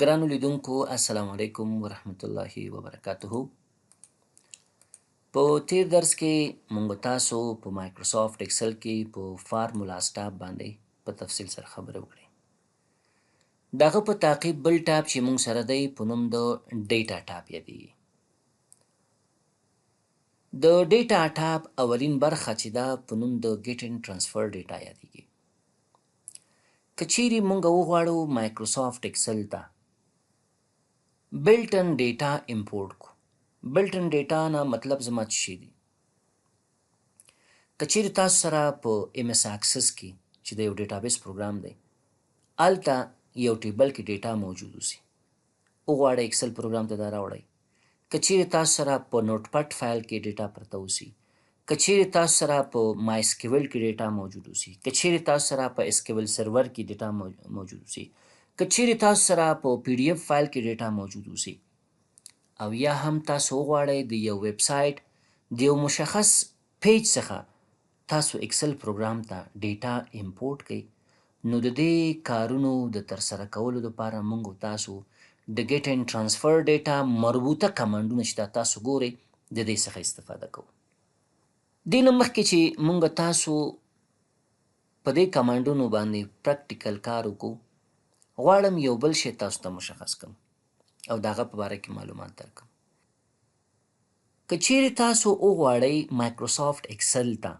ګرانو لیدونکو السلام علیکم ورحمت الله وبرکاته. په تیر درس کې مونږ تاسو په مایکروسافټ ایکسل کې په فارمولا سټاپ باندې په تفصیل سره خبرې وکړې. دغه په تعقیب بل ټاب چې مونږ سره دی په نوم د ډیټا ټاب یادېږي. د ډیټا ټاب اولین برخه چې ده په نوم د ګیټ اینډ ټرانسفر ډیټا یادېږي. که چیرې مونږ وغواړو مایکروسافټ ایکسل ته بلټن ډیټا امپورټ کو. بلټن ډیټا نه مطلب زما څه شي دی. که چیرې تاسو سره په ایم اس اکسس کې چې د یو ډیټابیس پروګرام دی هلته یو ټیبل کې ډیټا موجود اوسي، وغواړئ ایکسل پروګرام ته دا راوړئ. که چیرې تاسو سره په نوټ پټ فایل کې ډیټا پرته اوسي، که چیرې تاسو سره په مای اسکیول کې ډیټا موجود اوسي، که چیرې تاسو سره په اسکیول سرور کې ډیټا موجود اوسي، که چیرې تاسو سره په پی ډي اف فایل کې ډیټا موجود اوسي، او یا هم تاسو وغواړئ د یو ویب سایټ د یو مشخص پیج څخه تاسو ایکسل پروګرام ته ډیټا امپورټ کړئ، نو د دې کارونو د ترسره کولو لپاره موږ تاسو د ګیټ اینډ ټرانسفر ډیټا مربوطه کمانډونه چې تاسو ګورئ د دې څخه استفاده کوو. دې نه مخکې چې موږ تاسو په دې کمانډونو باندې پریکټیکل کار وکړو، غواړم یو بل شی تاسو ته مشخص کړم او د هغه په باره کې معلومات درکړم. که چیرې تاسو وغواړئ مایکروسافټ ایکسل ته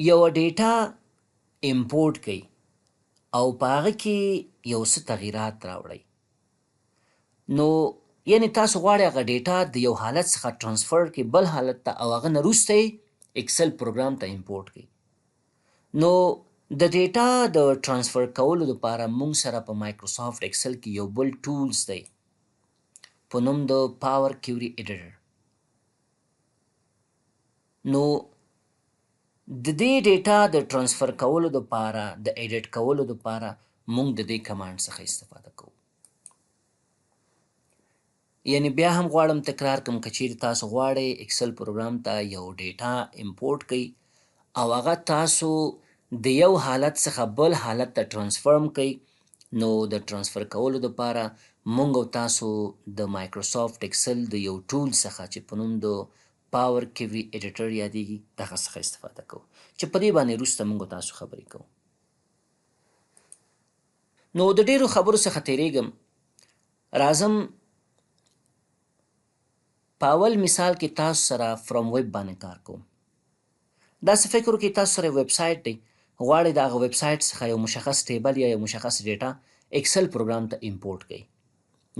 یو ډیټا امپورټ کړئ او په هغه کې یو څه تغییرات راوړئ، نو یعنې تاسو غواړئ هغه ډیټا د یو حالت څخه ټرانسفر کړئ بل حالت ته او هغه نه وروسته یې ایکسل پروګرام ته امپورټ کړئ. نو د ډیټا د ټرانسفر کولو لپاره موږ سره په مایکروسافټ ایکسل کې یو بل ټولز دی په نوم د پاور کیوري ایډیټر. نو د دې ډیټا د ټرانسفر کولو لپاره د ایډیټ کولو لپاره موږ د دې کمانډ څخه استفاده کوو. یعنی بیا هم غواړم تکرار کړم، که چیرې تاسو غواړئ ایکسل پروګرام ته یو ډیټا امپورټ کړئ او هغه تاسو د یو حالت څخه بل حالت ته ټرانسفرم کړئ، نو د ټرانسفر کولو لپاره موږ او تاسو د مایکروسافټ ایکسل د یو ټول څخه چې په نوم د پاور کیوي ایډیټر یادېږي دغه څخه استفاده کوو چې په دې باندې وروسته موږ تاسو خبرې کوو. نو د ډیرو خبرو څخه تیریږم، راځم په اول مثال کې تاسو سره فرام ویب باندې کار کوم. داسې فکر وکړئ تاسو سره ویب سایټ دی، غواړئ د هغه ویب سایټ څخه یو مشخص ټیبل یا یو مشخص ډیټا ایکسل پروګرام ته امپورټ کړئ،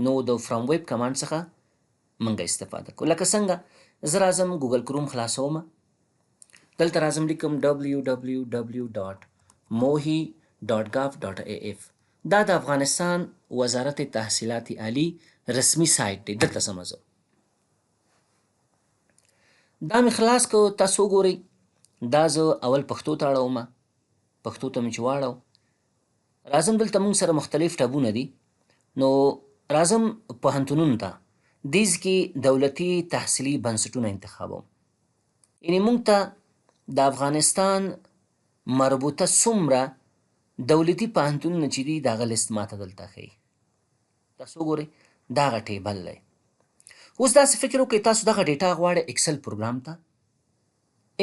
نو د فرام ویب کمانډ څخه موږ استفاده کوو. لکه څنګه زه راځم ګوګل کروم خلاصوم، دلته راځم لیکم www.mohi.gov.af. دا د افغانستان وزارت تحصیلات عالی رسمي سایټ دی، دلته سمځم. دا مې خلاص کو، تاسو وګورئ دا زه اول پښتو ته اړوم، پښتو ته مې چې واړو راځم دلته موږ سره مختلف ټابونه دي. نو راځم پوهنتونونو ته، دیز کې دولتي تحصیلي بنسټونه انتخابوم. یعنې موږ ته د افغانستان مربوطه څومره دولتي پوهنتونونه چې دي د هغه لیست ماته دلته ښیي. تاسو وګورئ دا هغه ټیبل دی. اوس داسې فکر وکړئ تاسو دغه ډیټا غواړئ ایکسل پروګرام ته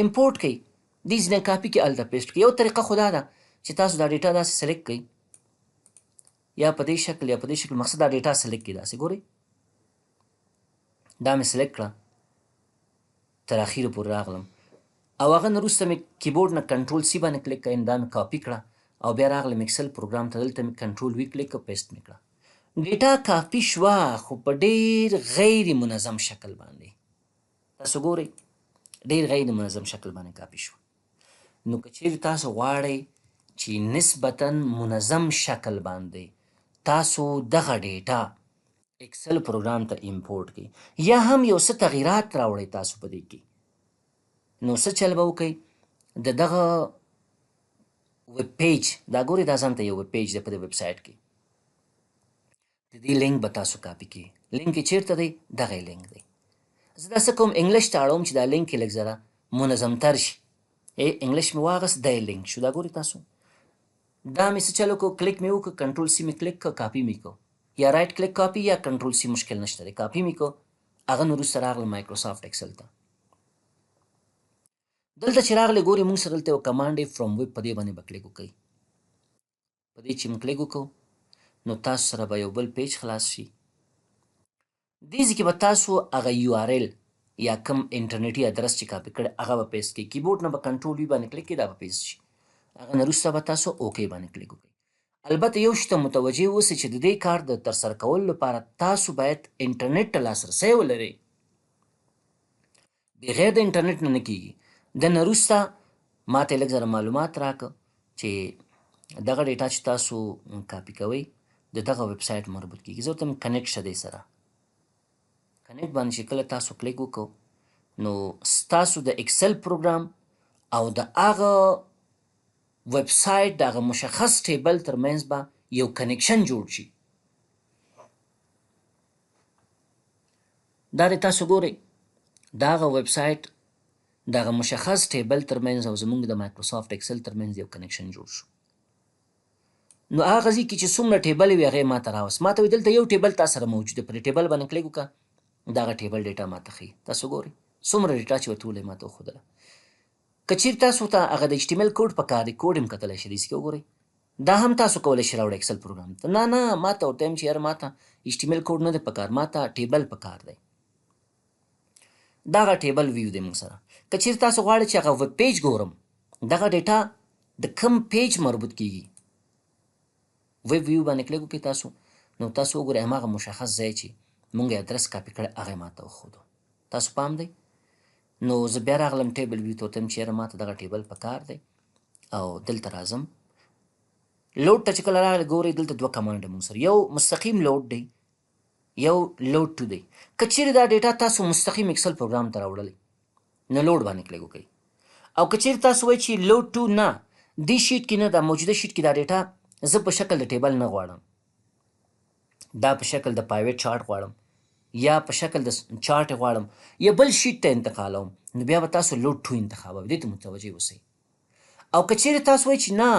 امپورټ کړئ، دې ځینې کاپي کې هلته پیسټ کړئ. یو طریقه خو دا ده چې تاسو دا ډیټا داسې سلیکټ کړئ، یا په دې شکل یا په دې شکل، مقصد دا ډیټا سلیکټ کړئ. داسې ګورئ دا مې سلیکټ کړه، تر اخیره پورې راغلم او هغه نه وروسته مې کیبورډ نه کنټرول سی باندې کلیک کړئ، دا مې کاپي کړه او بیا راغلم ایکسل پروګرام ته، دلته مې کنټرول وي کلیک کړه، پیسټ مې کړه. ډیټا کاپي شوه خو په ډیر غیر منظم شکل باندې. تاسو ګورئ ډیر غیر منظم شکل باندې کاپي شوه. نو که چیرې تاسو غواړئ چې نسبتاً منظم شکل باندې تاسو دغه ډیټا ایکسل پروګرام ته امپورټ کړئ یا هم یو څه تغییرات راوړئ تاسو په دې کې، نو څه چل به وکړئ، د دغه ویب پیج دا ګورئ دا ځان ته یو ویب پیج دی په دې ویب سایټ کې، د دې لینک به تاسو کاپي کړئ. لینک یې چیرته دی؟ دغه لینک دی. زه دا څه کوم انګلیش ته اړوم چې دا لینک یې لږ ذره منظمتر شي. انګلیش مې واغست، دا یې لینک شو، دا ګورئ تاسو دا مې څه چلو کو کلیک مې وکړ کنټرول سی مې کلیک کړ کاپي مې کو یا رائټ کلیک کاپي یا کنټرول سی مشکل نشته دی کاپي مې کو هغه نو وروسته راغله مایکروسافټ ایکسل ته دلته چې راغلی ګورې موږ سره دلته یو کمانډ دی فرام ویب په دې باندې به کلیک وکړئ په دې چې موږ کلیک وکړو نو تاسو سره به یو بل پیج خلاص شي دې ځای کې به تاسو هغه یو آر ایل یا کم انټرنیټي ادرس چې کاپي کړی هغه به پیسټ کړئ کیبورډ نه به کنټرول وي باندې کلیک کړئ دا به پیسټ شي هغه نه وروسته به تاسو اوکې باندې کلیک وکړئ البته یو شي ته متوجه اوسئ چې د دې کار د ترسره کولو لپاره تاسو باید انټرنیټ ته لاسرسی ولرئ بغیر د انټرنیټ نه نه کیږي د نه وروسته ما ته یې لږ زره معلومات راکړه چې دغه ډیټا چې تاسو کاپي کوئ د دغه ویب سایټ مربوط کیږي زه ورته کنیکټ شه دې سره کنیکټ باندې چې کله تاسو کلیک وکړو نو ستاسو د اکسل پروګرام او د هغه ویب سایټ د هغه مشخص ټیبل ترمنځ به یو کنیکشن جوړ شي دا د تاسو ګورئ د هغه ویب سایټ د هغه مشخص ټیبل ترمنځ او زموږ د مایکروسافټ اکسل ترمنځ یو کنیکشن جوړ شو نو هغه ځای کې چې څومره ټیبل وي هغې ما ته راوست ما ته وایي دلته یو ټیبل تا سره موجود دی پر ټیبل باندې کلیک وکړه دغه ټیبل ډیټا ما ته ښیي تاسو ګورئ څومره ډیټا چې ورته ویلی ما ته وښودله که چیرې تاسو ته هغه د ایچ ټي ایم ایل کوډ پکار دی کوډ هم کتلی شئ داسې کې وګورئ دا هم تاسو کولی شئ راوړئ اکسل پروګرام ته نه ما ته ورته وایم چې یاره ما ته ایچ ټي ایم ایل کوډ نه دی پکار ما ته ټیبل پکار دی دغه ټیبل ویو دی موږ سره که چیرې تاسو غواړئ چې هغه ویب پیج ګورم دغه ډیټا د کم پیج مربوط کیږي ویب ویو باندې کلیک وکړئ تاسو نو تاسو وګورئ هماغه مشخص ځای چې مونږ یې ادرس کاپي کړی هغه یې ما ته وښودو تاسو پام دی نو زه بیا راغلم ټیبل ویو ته ورته وایم چې یاره ما ته دغه ټیبل پکار دی او دلته راځم لوډ ته چې کله راغلی ګورئ دلته دوه کمانډ مونږ سره یو مستقیم لوډ دی یو لوډ ټو دی که چیرې دا ډیټا تاسو مستقیم اکسل پروګرام ته راوړلی نو لوډ باندې کلیک وکړئ او که چیرې تاسو وایئ چې لوډ ټو نه دې شیټ کې نه دا موجوده شیټ کې دا ډیټا زه په شکل د ټیبل نه غواړم دا په شکل د پرایویټ چارټ غواړم یا په شکل د چارټ غواړم یا بل شیټ ته انتقالوم نو بیا به تاسو لوډ ټو انتخابوئ دې ته متوجه اوسئ او که چیرې تاسو وایئ چې نه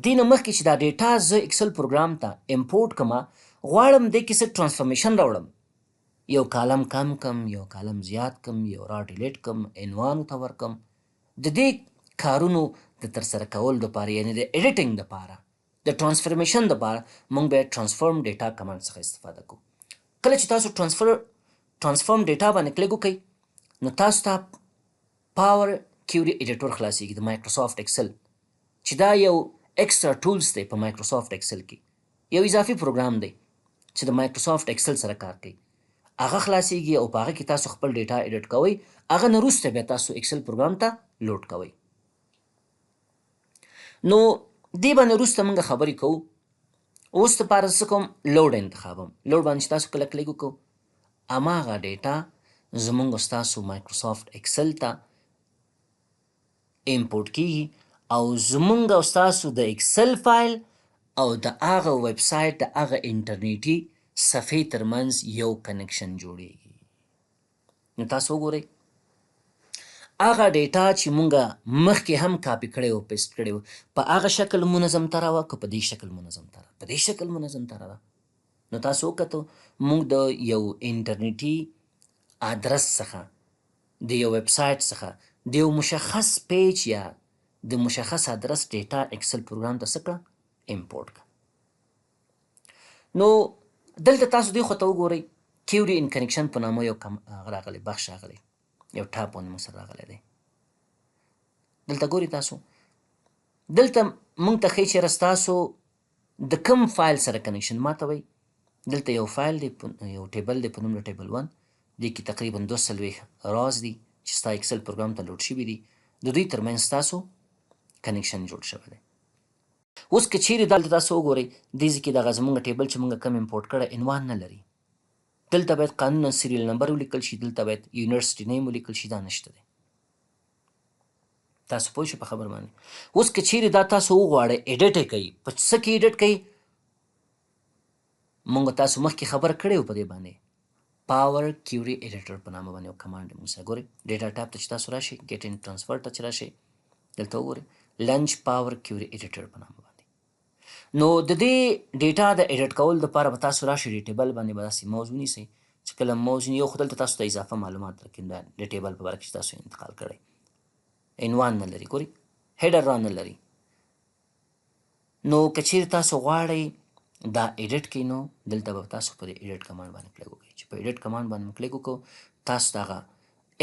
دې نه مخکې چې دا ډیټا زه اکسل پروګرام ته امپورټ کړمه غواړم دې کې څه ټرانسفرمیشن راوړم یو کالم کم کم یو کالم زیات کم یو را ډیلیټ کم عنوان ته ورکم د دې کارونو د ترسره کولو دپاره یعنې د ایډیټینګ دپاره د ټرانسفرمیشن دپاره موږ باید ټرانسفورم ډیټا کمانډ څخه استفاده کوو کله چې تاسو ټرانسفورم ډیټا باندې کلیک وکړئ نو تاسو ته پاور کیوري ایډیټور خلاصیږي د مایکروسافټ اکسل چې دا یو ایکسټرا ټولز دی په مایکروسافټ اکسل کې یو اضافي پروګرام دی چې د مایکروسافټ اکسل سره کار کوي هغه خلاصیږي او په هغه کې تاسو خپل ډیټا ایډیټ کوئ هغه نه وروسته بیا تاسو اکسل پروګرام ته لوډ کوئ نو دې باندې وروسته موږ خبرې کوو اوس دپاره څه کوم لوډ انتخابم لوډ باندې چې تاسو کله کلیک وکړو هماغه ډیټا زموږ ستاسو مایکروسافټ اکسل ته امپورټ کیږي او زموږ او ستاسو د اکسل فایل او د هغه ویب سایټ د هغه انټرنیټي صفحې ترمنځ یو کنیکشن جوړیږي نو تاسو وګورئ هغه ډیټا چې مونږه مخکې هم کاپي کړی و پیسټ کړی و په هغه شکل منظم تره وه که په دې شکل منظم تره په دې شکل منظم تره ده نو تاسو وکتو مونږ د یو انټرنیټي ادرس څخه د یو ویب سایټ څخه د یو مشخص پیج یا د مشخص ادرس ډیټا اکسل پروګرام ته څه کړه امپورټ کړه نو دلته تاسو دې خوا ته وګورئ کیوري ان کنیکشن په نامه یو راغلی بخش راغلی یو ټاپ باندې موږ سره راغلی دی دلته ګورئ تاسو دلته موږ ته ښیي چېرې ستاسو د کوم فایل سره کنیکشن ما ته وایي دلته یو فایل دی یو ټیبل دی په نوم د ټیبل 1 دې کې تقریبا 240 راز دي چې ستا اکسل پروګرام ته لوډ شوي دي د دوی ترمنځ ستاسو کنیکشن جوړ شوی دی اوس که چیرې دلته تاسو وګورئ دې ځای کې دغه زموږ ټیبل چې موږ کم امپورټ کړی عنوان نه لري دلته باید قانونا سیریل نمبر ولیکل شي دلته باید یونیورسټي نیم ولیکل شي دا نشته دی تاسو پوه شئ په خبر باندې اوس که چیرې دا تاسو وغواړئ ایډیټ یې کوئ په څه کې ایډیټ کوئ مونږ تاسو مخکې خبر کړی و په دې باندې پاور کیوري ایډیټر په نامه باندې یو کمانډ موږ سره ګورئ ډیټا ټیب ته چې تاسو راشئ ګیټ ان ټرانسفر ته چې راشئ دلته وګورئ لنچ پاور کیوري ایډیټر په نامه باندې نو د دې ډیټا د ایډیټ کولو دپاره به تاسو راشئ دې ټیبل باندې به داسې موز ونیسئ چې کله موز ونیو خو دلته تاسو ته اضافه معلومات درکوي د ټیبل په باره کې چې تاسو انتقال کړی عنوان نه لري ګورئ هیډر را نه لري نو که چیرې تاسو غواړئ دا ایډیټ کړئ نو دلته به تاسو په دې ایډیټ کمانډ باندې کلیک وکړئ چې په ایډیټ کمانډ باندې مو کلیک وکړو تاسو دغه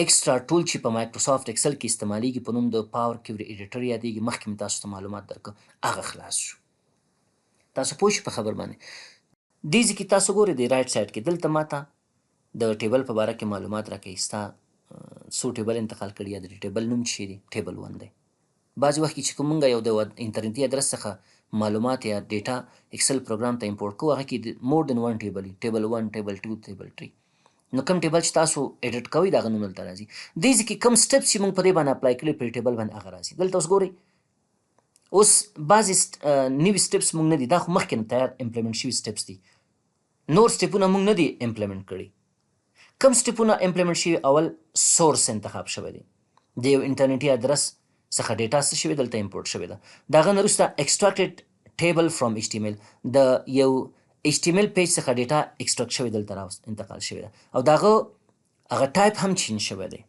ایکسټرا ټول چې په مایکروسافټ ایکسل کې استعمالیږي په نوم د پاور کیوري ایډیټر یادیږي مخکې مې تاسو ته معلومات درکړه هغه خلاص شو تاسو پوه شئ په خبر باندې دې ځای کې تاسو ګورئ د رایټ سایډ کې دلته ماته د ټیبل په باره کې معلومات راکوي ستا څو ټیبل انتقال کړي یا د ټیبل نوم چې دی ټیبل 1 دی بعضې وخت کې چې کوم موږ یو د انټرنیټي ادرس څخه معلومات یا ډیټا ایکسل پروګرام ته امپورټ کوو هغه کې مور دین 1 ټیبل ټیبل 1 ټیبل 2 ټیبل 3 نو کوم ټیبل چې تاسو ایډیټ کوئ دغه نوم دلته راځي دې ځای کې کوم سټپس چې موږ په دې باندې اپلای کړي په ټیبل باندې هغه راځي دلته اوس ګورئ اوس بعضې نوي سټپس موږ نه دي دا خو مخکې نه تیار امپلیمنټ شوي سټپس دي نور سټپونه موږ نه دي امپلیمنټ کړي کوم سټپونه امپلیمنټ شوي اول سورس انتخاب شوی دی د یو انټرنیټي ادرس څخه ډیټا څه شوې دلته امپورټ شوې ده د هغه نه وروسته ایکسټراکټډ ټیبل فرام ایچ ټي ام ایل د یو ایچ ټي ام ایل پیج څخه ډیټا ایکسټراکټ شوې دلته انتقال شوې ده او د هغه ټایپ هم چینج شوی دی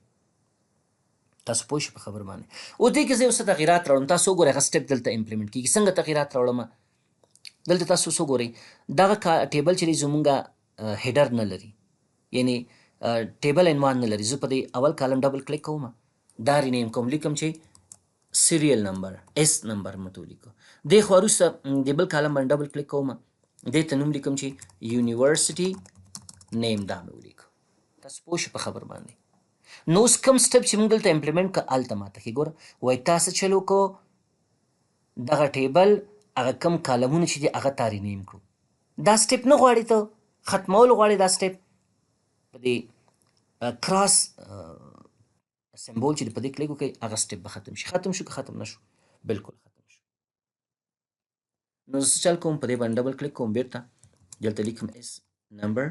تاسو پوه شئ په خبر باندې اوس دې کې زه یو څه تغیرات راوړم تاسو وګورئ هغه سټپ دلته امپلیمنټ کېږي څنګه تغیرات راوړم دلته تاسو څه ګورئ دغه ټیبل چې دی زمونږ هیډر نه لري یعنی ټیبل عنوان نه لري زه په دې اول کالم ډبل کلیک کوم دا رینیم کوم لیکم چې سیریل نمبر اس نمبر مته ولیکو دې خو وروسته د بل کالم باندې ډبل کلیک کوم دې ته نوم لیکم چې یونیورسټي نیم دا مې ولیکو تاسو پوه شئ په خبر باندې نو اوس کوم سټپ چې موږ دلته امپلیمنټ کړه هلته ماته ښي ګوره وایي تاسو چل وکړو دغه ټیبل هغه کم کالمونه چې دي هغه تا رینیم کړو دا سټپ نه غواړي ته ختمول غواړي دا سټپ په دې کراس سمبول چې په دې کلیک وکړئ هغه سټپ به ختم شي ختم شو که ختم نه شو بالکل ختم شو نو زه چل کوم په دې باندې ډبل کلیک کوم بیرته دلته لیکم اس نمبر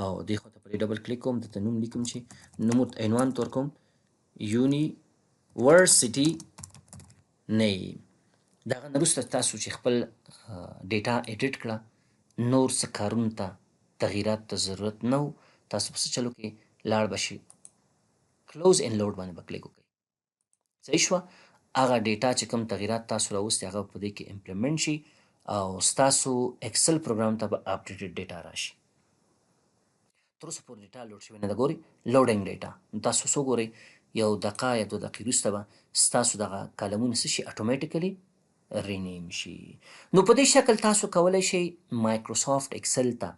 او دې خوا ته په دې ډبل کلیک کوم دلته نوم لیکم چې نوم عنوان ته ورکوم یونیورسټي نیم د هغه نه وروسته تاسو چې خپل ډیټا ایډیټ کړه نور څه کارونو ته تغییرات ته ضرورت نه و تاسو په څه چلو کې لاړ به شئ کلوز ان لوډ باندې به کلیک وکړئ صحیح شوه هغه ډیټا چې کوم تغییرات تاسو راوستي هغه په دې کې امپلیمنټ شي او ستاسو ایکسل پروګرام ته به اپډیټډ ډیټا راشي تر اوسه پورې ډیټا لوډ شوې نه ده ګورئ لوډینګ ډیټا نو تاسو څو ګورئ یو دقیقه یا 2 دقیقې وروسته به ستاسو دغه کالمونه څه شي اټومیټیکلي رینیم شي نو په دې شکل تاسو کولی شئ مایکروسافټ ایکسل ته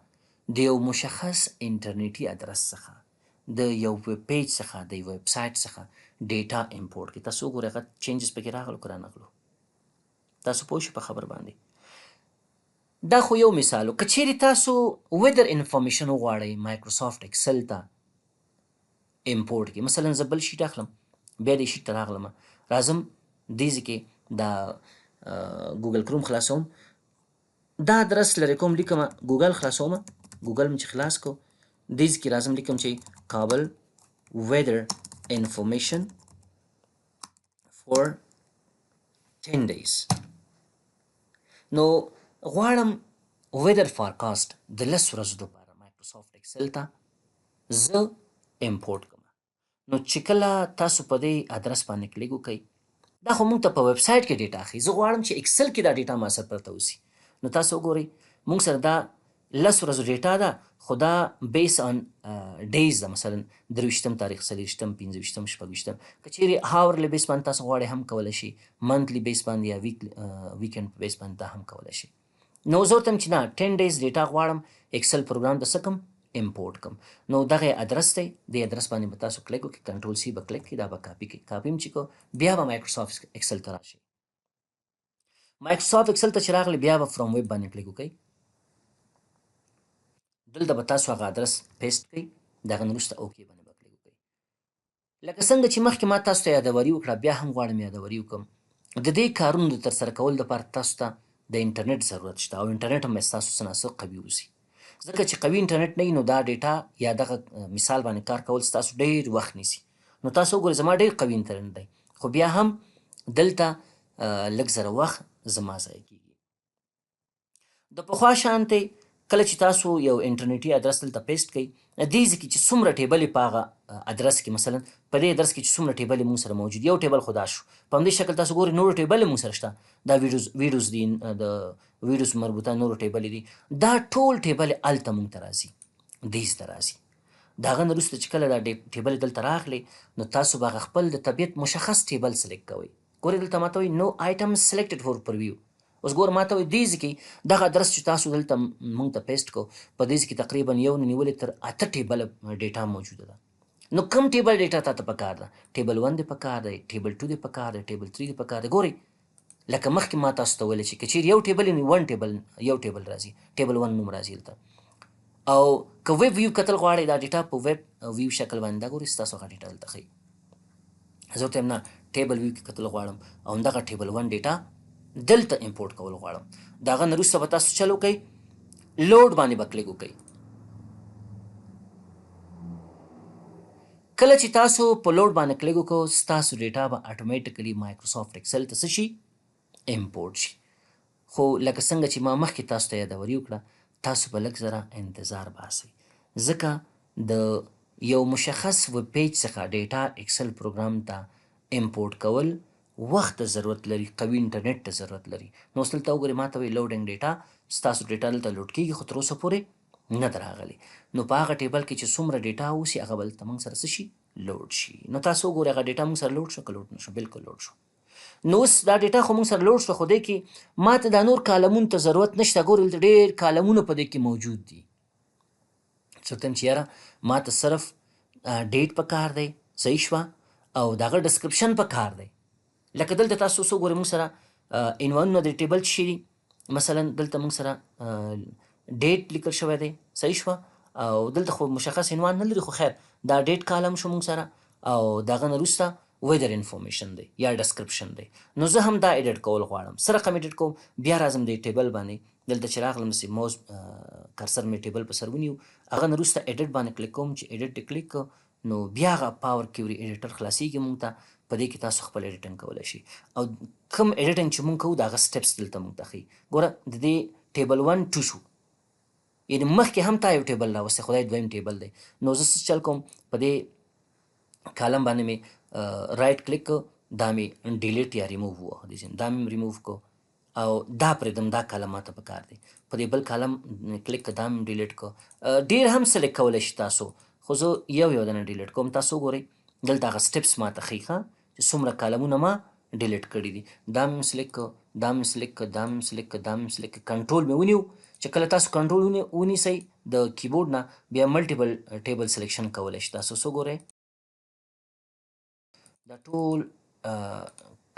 د یو مشخص انټرنیټي ادرس څخه د یو ویب پیج څخه د یو ویب سایټ څخه ډیټا امپورټ کړئ تاسو وګورئ هغه چینجز پکې راغلو که رانغلو تاسو پوه شئ په خبر باندې دا خو یو مثال و که چیرې تاسو ویدر انفارمیشن وغواړئ مایکروسافټ ایکسل ته امپورټ کړئ مثلا زه بل شیټ اخلم بیا دې شیټ ته راغلم راځم دې ځای کې دا ګوګل کروم خلاصوم دا ادرس لرې کوم لیکم ګوګل خلاصوم ګوګل مې چې خلاص کو دې ځای کې راځم لیکم چې کابل ویدر انفارمیشن فور 10 days نو غواړم ویدر فارکاسټ د 10 ورځو دپاره مایکروسافټ ایکسل ته زه امپورټ کوم نو چې کله تاسو په دې ادرس باندې کلیک وکړئ دا خو موږ ته په ویب سایټ کې ډیټا اخلي زه غواړم چې ایکسل کې دا ډیټا ما سره پرته اوسي نو تاسو وګورئ موږ سره دا 10 ورځو ډیټا ده خو دا بیس آن ډیز ده مثلا 23 تاریخ 24 25 26 که چیرې هاورلی بیس باندې تاسو غواړئ هم کولی شي منتلی بیس باندې یا ویکند بیس باندې دا هم کولی شي نو زه ورته چې نه 10 days ډیټا غواړم ایکسل پروګرام ته څه کم امپورټ کم نو دغه ادرس دی د ادرس باندې به تاسو کلیک وکړئ کنټرول سی به کلیک کړئ دا به کاپي کړئ کاپي م چې کو بیا به مایکروسافټ ایکسل ته راشئ مایکروسافټ ایکسل ته چې راغلی بیا به فرام ویب باندې کلیک وکړئ دلته به تاسو هغه ادرس پیسټ کړئ د هغه نه وروسته اوکې باندې به کلیک وکړئ لکه څنګه چې مخکې ما تاسو ته یادوري وکړه بیا هم غواړم یادوري وکړم د دې کارونو د ترسره کولو دپاره تاسو ته د انټرنیټ ضرورت شته او انټرنیټ هم باید ستاسو څه ناڅه قوي اوسي ځکه چې قوي انټرنیټ نه وي نو دا ډیټا یا دغه مثال باندې کار کول ستاسو ډېر وخت نیسي نو تاسو وګورئ زما ډېر قوي انټرنیټ دی خو بیا هم دلته لږ زره وخت زما ضایع کېږي د پخوا شانتې کله چې تاسو یو انټرنیټي ادرس دلته پیسټ کړئ دې ځای کې چې څومره ټیبلې په هغه ادرس کې مثلا په دې ادرس کې چې څومره ټیبلې موږ سره موجود یو ټیبل خو دا شو په همدې شکل تاسو ګورئ نورو ټیبلې موږ سره شته دا ویډیوز دي د ویډیوز مربوطه نورو ټیبلې دي دا ټول ټیبلې هلته موږ ته راځي دیز ته راځي د هغه نه وروسته چې کله دا ټیبلې دلته راغلې نو تاسو به هغه خپل د طبیعت مشخص ټیبل سلیکټ کوئ ګورئ دلته ماته وایي نو آیټم سلیکټډ فور پرویو اوس ګوره ماته وایي دې ځای کې دغه ادرس چې تاسو دلته موږ ته پیسټ کو په دې ځای کې تقریبا یو نه نیولې تر 8 ټیبل ډیټا موجوده ده نو کم ټیبل ډیټا تاته پکار ده ټیبل 1 دی پکار دی ټیبل 2 دی پکار دی ټیبل 3 دی پکار دی ګورئ لکه مخکې ما تاسو ته ویل چې که چیرې یو ټیبل وي 1 ټیبل یو ټیبل راځي ټیبل 1 نوم راځي دلته او که ویب ویو کتل غواړئ دا ډیټا په ویب ویو شکل باندې دا ګورئ ستاسو هغه ډیټا دلته ښیي زه ورته یم نه ټیبل ویو کې کتل غواړم او همدغه ټیبل 1 ډیټا دلته امپورټ کول غواړم د هغه نه وروسته به تاسو چل وکئ لوډ باندې به کلیک وکئ کله چې تاسو په لوډ باندې کلیک وکړو ستاسو ډیټا به اټومیټیکلی مایکروسافټ ایکسل ته څه شي امپورټ شي خو لکه څنګه چې ما مخکې تاسو ته یادوري وکړه تاسو به لږ ذره انتظار باسئ ځکه د یو مشخص ویب پیج څخه ډیټا ایکسل پروګرام ته امپورټ کول وخت ته ضرورت لري قوي انټرنیټ ته ضرورت لري نو اوس دلته وګورئ ما ته وایي لوډینګ ډیټا ستاسو ډیټا دلته لوډ کېږي خو تر اوسه پورې نه ده راغلی نو په هغه ټیبل کې چې څومره ډیټا اوسي هغه به دلته موږ سره څه شي لوډ شي نو تاسو وګورئ هغه ډیټا موږ سره لوډ شو که لوډ نه شو بالکل لوډ شو نو اوس دا ډیټا خو موږ سره لوډ شو خو دی کې ما ته دا نور کالمونو ته ضرورت نشته ګورئ دلته ډېر کالمونه په دې کې موجود دي څه ته چې یاره ما ته صرف ډیټ په کار دی صحیح شوه او د هغه ډسکرپشن په کار دی لکه دلته تاسو اوس وګورئ موږ سره عنوانونه د ټیبل څه شي دي مثلا دلته موږ سره ډیټ لیکل شوی دی صحیح شوه او دلته خو مشخص عنوان نه لري خو خیر دا ډیټ کالم شو موږ سره او د هغه نه وروسته ویدر انفارمیشن دی یا ډسکرپشن دی نو زه هم دا ایډیټ کول غواړم څه رقم ایډیټ کوم بیا راځم د ټیبل باندې دلته چې راغلم چې موز کرسر مې ټیبل په سر ونیو هغه نه وروسته ایډیټ باندې کلیک کوم چې ایډیټ کلیک نو بیا هغه پاور کیوري ایډیټر خلاصیږي موږ ته په دې کې تاسو خپل ایډیټنګ کولی شي او کوم ایډیټنګ چې موږ کوو د هغه سټپس دلته موږ ته ښیي ګوره د دې ټیبل 1 2 شو یعنې مخکې هم تا یو ټیبل راوستی خدای دویم ټیبل دی نو زه څه چل کوم په دې کالم باندې مې رایټ کلیک کو دا مې ډیلیټ یا ریموو ووهه دې دا مې ریموو کو او دا پرېږدم دا کالم ماته پکار دی په دې بل کالم کلیک که دا مې ډیلیټ کو ډېر هم سلیکټ کولی شي تاسو خو زه یو دنه ډیلیټ کوم تاسو وګورئ دلته هغه سټپس ماته ښیي ښه چې څومره کالمونه ما ډیلیټ کړي دي دا مې سلیکټ کو دا مې سلیکټ کو دا مې سلیکټ کو دا مې سلیکټ کو کنټرول مې ونیو چې کله تاسو کنټرول ونیسئ د کیبورډ نه بیا ملټیپل ټیبل سلیکشن کولی شي تاسو څه وګورئ دا ټول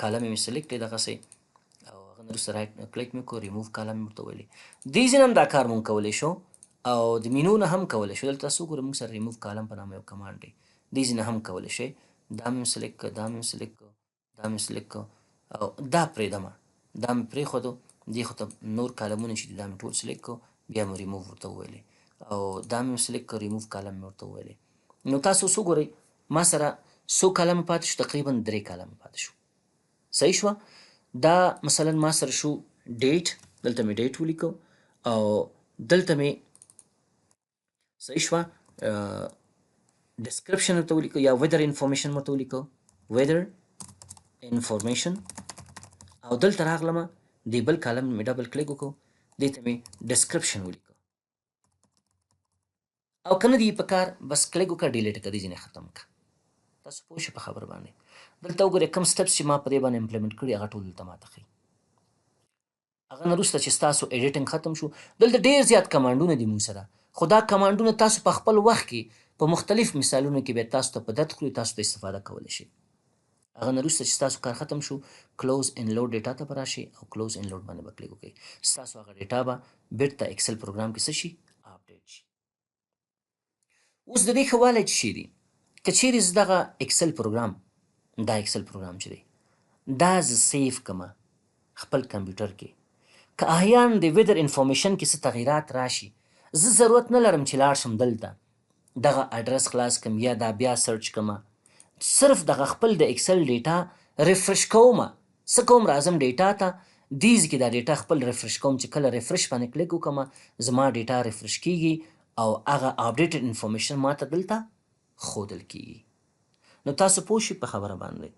کالم مې سلیکټ دی دغسې او هغه نه وروسته رایټ کلیک مې کړو ریموو کالم مې ورته ویلې دې ځای نه هم دا کار مونږ کولی شو او د مینو نه هم کولی شو دلته تاسو وګورئ مونږ سره ریموو کالم په نامه یو کمانډ دی دې ځای نه هم کولی شئ دا مې سلیکټ کړه دا مې سلیکټ کړه دا مې سلیکټ کړه او دا پرېږدمه دا مې پرېښودو دې خو ته نور کالمونه چې دي دا مې ټول سلیکټ کړو بیا مې ریموو ورته وویلې او دا مې سلیکټ کړه ریموو کالم مې ورته وویلې نو تاسو اوس وګورئ ما سره څو کالم پاتې شو تقریبا 3 کالم پاتې شو صحیح شوه دا مثلا ما سره شو ډیټ دلته مې ډیټ ولیکو او دلته مې صحیح شوه ډسکرپشن ورته ولیکو یا ویدر انفارمیشن ورته ولیکو ویدر انفارمیشن او دلته راغلمه دې بل کالم مې ډبل کلیک وکړو دې ته مې ډسکرپشن ولیکو او که نه دي په کار بس کلیک وکړه ډیلیټ کړه دې ځینې ختم کړه تاسو پوه شئ په خبر باندې دلته وګورئ کوم سټپس چې ما په دې باندې امپلیمنټ کړي هغه ټول دلته ماته ښیي هغه نه وروسته چې ستاسو ایډیټنګ ختم شو دلته ډېر زیات کمانډونه دي موږ سره خو دا کمانډونه تاسو په خپل وخت کې په مختلف مثالونو کې بیا تاسو ته په درد کړو تاسو ته استفاده کولی شئ هغه نه وروسته چې ستاسو کار ختم شو کلوز ان لوډ ډیټا ته به راشئ او کلوز ان لوډ باندې به کلیک وکړئ ستاسو هغه ډیټا به بیرته ایکسل پروګرام کې څه شي اپډیټ شي اوس د دې ښه والی څه شی دي که چیرې زه دغه ایکسل پروګرام دا ایکسل پروګرام چې دی دا زه سیف کړمه خپل کمپیوټر کې که احیان د ویدر انفارمیشن کې څه تغییرات راشي زه ضرورت نه لرم چې لاړ شم دلته دغه اډرس خلاص کړم یا دا بیا سرچ کړمه صرف دغه خپل د ایکسل ډیټا ریفرش کومه څه کوم راځم ډیټا ته دیز کې دا ډیټا خپل ریفرش کوم چې کله ریفرش باندې کلیک وکم زما ډیټا ریفرش کیږي او هغه اپډیټډ انفارمیشن ماته دلته ښودل کیږي. نو تاسو پوه شئ په خبره باندې.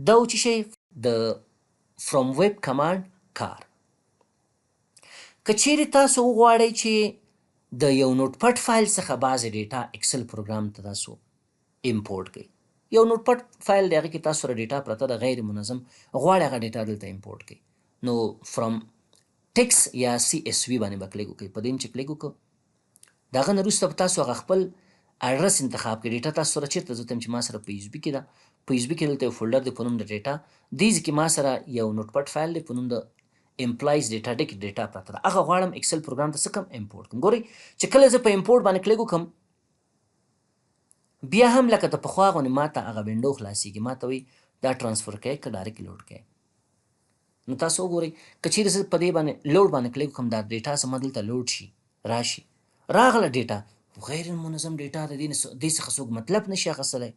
دا و چې شی د فرام ویب کمانډ کار. که چیرې تاسو وغواړئ چې د یو نوټ پټ فایل څخه بعضې ډیټا ایکسل پروګرام ته تاسو امپورټ کړئ. یو نوټ پټ فایل دی هغې کې تاسو سره ډیټا پرته ده غیر منظم غواړئ هغه ډیټا دلته امپورټ کړئ. نو فرام ټکس یا CSV باندې به کلیک وکړئ. په دې چې کلیک وکړو د هغه نه وروسته به تاسو هغه خپل اډرس انتخاب کړئ. ډیټا تاسو سره چېرته زه ته یم چې ما سره په USB کې ده. په USB کې دلته یو فولډر دی په نوم د ډیټا. دې ځای کې ما سره یو نوټ پټ فایل دی په نوم د امپلایز ډیټا ډیټا پرته ده. هغه غواړم ایکسل پروګرام ته څه کړم امپورټ کړم. ګورئ چې کله زه په امپورټ باندې کلیک وکړم بیا هم لکه د پخوا غوندې ما ته هغه وینډو خلاصېږي. ما ته وایي دا ټرانسفر کوئ که ډایرکټ لوډ کوئ. نو تاسو وګورئ که چیرې زه په دې باندې لوډ باندې کلیک وکړم دا ډیټا زما دلته لوډ شي راشي راغله ډیټا غیر منظم ډیټا د دې څخه څوک مطلب نشي اخیستلی.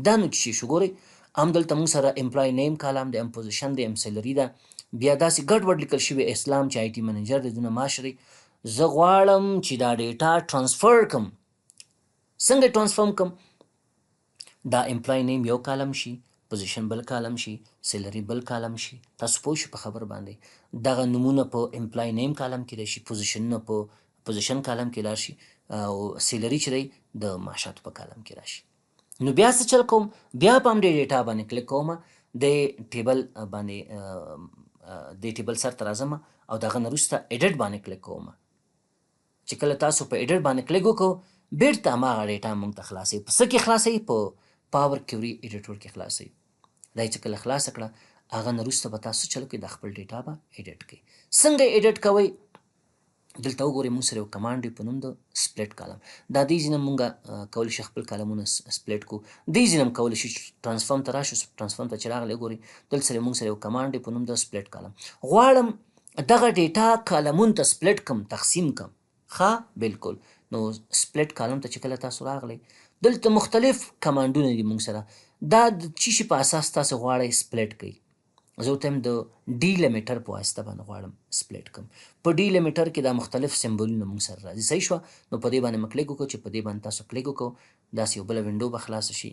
دا نو چې شي شو ګورئ هم دلته موږ سره امپلای نیم کالم دی ام پوزیشن دی ام سیلري ده بیا داسې ګډ وډ لیکل شوي اسلام چې IT منیجر دی دونه معاشري. زه غواړم چې دا ډیټا ټرانسفر کړم. څنګه ټرانسفر کړم؟ دا امپلای نیم یو کالم شي پوزیشن بل کالم شي سیلري بل کالم شي. تاسو پوه شئ په خبر باندې. دغه نمونه په امپلای نیم کالم کې دی شي پوزیشنونه په پوزیشن کالم کې لاړ شي او سیلري چې دی د معاشاتو په کالم کې راشي. نو بیا څه چل کوم بیا په همدې ډیټا باندې کلیک کوم د ټیبل باندې د ټیبل سر ته راځم او دغه نه وروسته ایډیټ باندې کلیک کوم. چې کله تاسو په ایډیټ باندې کلیک وکړو بیرته هماغه ډیټا موږ ته خلاصوي. په څه کې خلاصوي؟ په پاور کیوري ایډیټور کې خلاصوي. دا چې کله خلاصه کړه هغه نه وروسته به تاسو چلو کوئ د خپل ډیټا به ایډیټ کوئ. څنګه ایډیټ کوئ؟ دلته وګورئ موږ سره یو کمانډ دی په نوم د سپلیټ کالم. دا دې ځای نه موږ کولی شو خپل کالمونه سپلیټ کړو. دې ځای نه هم کولی شو ټرانسفارم ته راشو. ټرانسفارم ته چې راغلی وګورئ دلته سره موږ سره یو کمانډ دی په نوم د سپلیټ کالم. غواړم دغه ډیټا کالمونو ته سپلیټ کړم تقسیم کړم. ښه بالکل. نو سپلیټ کالم ته چې کله تاسو راغلی دلته مختلف کمانډونه دي موږ سره. دا د څه شي په اساس تاسو غواړئ سپلیټ کړئ. زه ورته یم د ډیلیمیټر په واسطه باندې غواړم سپلیټ کړم. په ډیلیمیټر کې دا مختلف سمبولونه موږ سره راځي. صحیح شوه. نو په دې باندې مو کلیک وکړو چې په دې باندې تاسو کلیک وکړو داسې یو بله وینډو به خلاصه شي.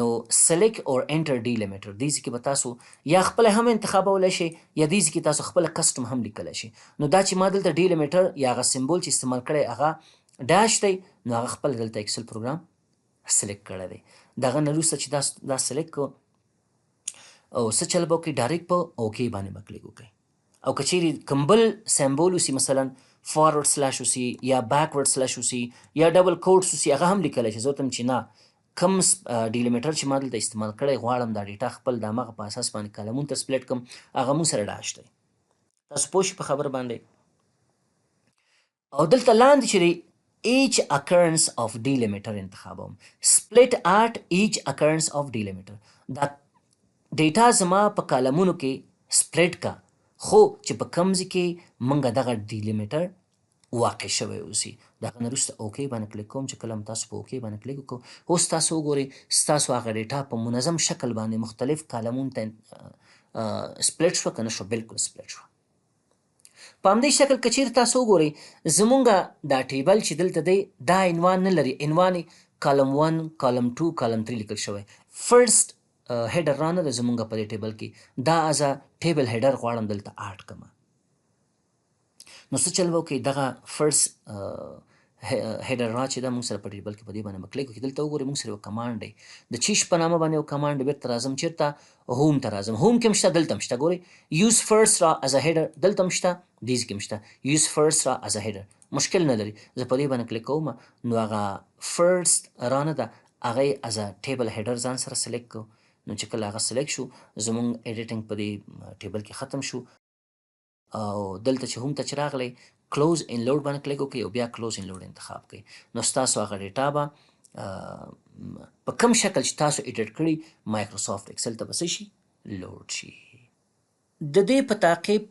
نو سلیکټ اور انټر ډیلیمیټر دې ځای کې به تاسو یا خپله هم انتخابولی شئ یا دې ځای کې تاسو خپله کسټم هم لیکلی شئ. نو دا چې ما دلته ډیلیمیټر یا هغه سمبول چې استعمال کړی هغه ډاش دی نو هغه خپل دلته ایکسل پروګرام سلیکټ کړی دی. دغه نه وروسته چې دا سلیکټ کړو او څه چل به وکړئ ډایرکټ په اوکې باندې به کلیک وکړئ. او که چیرې کوم بل سمبول اوسي مثلا فارورډ سلاش اوسي یا بیکورډ سلاش اوسي یا ډبل کوټس اوسي هغه هم لیکلی شي. زه ورته یم چې نه کوم ډیلیمیټر چې ما دلته استعمال کړی غواړم دا ډیټا خپل د همغه په اساس باندې کالمونو ته سپلیټ کړم هغه موږ سره ډاش دی. تاسو پوه شئ په خبر باندې. او دلته لاندې چې دی each occurrence of delimiter انتخابوم. split at each occurrence of delimiter. دا ډیټا زما په کالمونو کې سپلیټ کا خو چې په کوم ځای کې موږ دغه ډیلیمیټر واقع شوی اوسي. دغه نه وروسته اوکې باندې کلیک کوم. چې کله هم تاسو په اوکې باندې کلیک وکړو اوس تاسو وګورئ ستاسو هغه ډیټا په منظم شکل باندې مختلف کالمونو ته سپلیټ شوه که نه شوه؟ بالکل سپلیټ شوه. په همدې شکل که چیرې تاسو وګورئ زمونږ دا ټیبل چې دلته دی دا عنوان نه لري. عنوان کالم 1 کالم 2 کالم 3 لیکل شوی. فرست هیډر رانه ده زمونږ په دې ټیبل کې. دا از ټیبل هیډر غواړم دلته اډ کړم. نو څه چل به وکړئ دغه فرست هیډر را چې ده موږ سره په ټیبل کې په دې باندې به کلیک وکړئ. دلته وګورئ موږ سره یو کمانډ دی د چیش په نامه باندې یو کمانډ دی. بیرته راځم چېرته هوم ته راځم. هوم کې هم شته دلته هم شته. ګورئ یوز فرست را از هیډر دلته هم شته دې کې هم شته. یوز فرست را از هیډر مشکل نه لري. زه په دې باندې کلیک کوم نو هغه فرست رانه ده هغه از ټیبل هیډر ځان سره سلیکټ کړو. نو چې کله هغه سلیکټ شو زموږ ایډیټینګ په دې ټیبل کې ختم شو. او دلته چې هم ته چې راغلی کلوز ان لوډ باندې کلیک وکړئ او بیا کلوز ان لوډ انتخاب کړئ. نو ستاسو هغه ډیټا به په کوم شکل چې تاسو ایډیټ کړي مایکروسافټ ایکسل ته به څه شي لوډ شي. د دې په تعقیب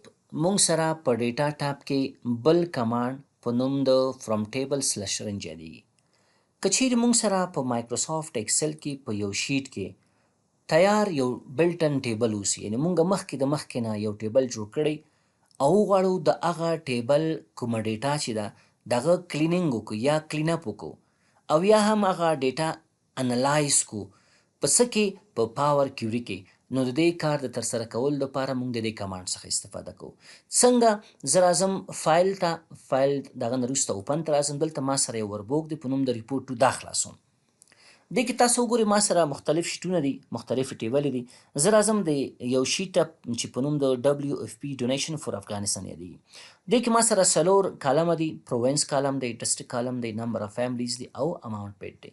موږ سره په ډیټا ټاب کې بل کمانډ په نوم د فرام ټیبل سلش رنج یادېږي. که چیرې موږ سره په مایکروسافټ ایکسل کې په یو شیټ کې تیار یو بلټن ټیبل اوسي، یعنې مونږ مخکې نه یو ټیبل جوړ کړی او وغواړو د هغه ټیبل کومه ډیټا چې ده د هغه کلینینګ وکړو یا کلین اپ وکړو او یا هم هغه ډیټا انالایز کو په څه کې په پاور کیوري کې. نو د دې کار د ترسره کولو لپاره موږ د دې کمانډ څخه استفاده کوو. څنګه زه راځم فایل دغه نه وروسته اوپن ته راځم. دلته ما سره یو وربوک دی په نوم د ریپورټ ټو دا خلاصوم. دې کې تاسو وګورئ ما سره مختلف شیټونه دي، مختلفې ټیبلې دي. زه راځم د یو شیټ چې په نوم د WFP ډونیشن فور افغانستان یادېږي. دې کې ما سره 4 کالمه دي، پروینس کالم دی، ډسټرکټ کالم دی، نمبر اف فیملیز دی او اماونټ پیډ دی.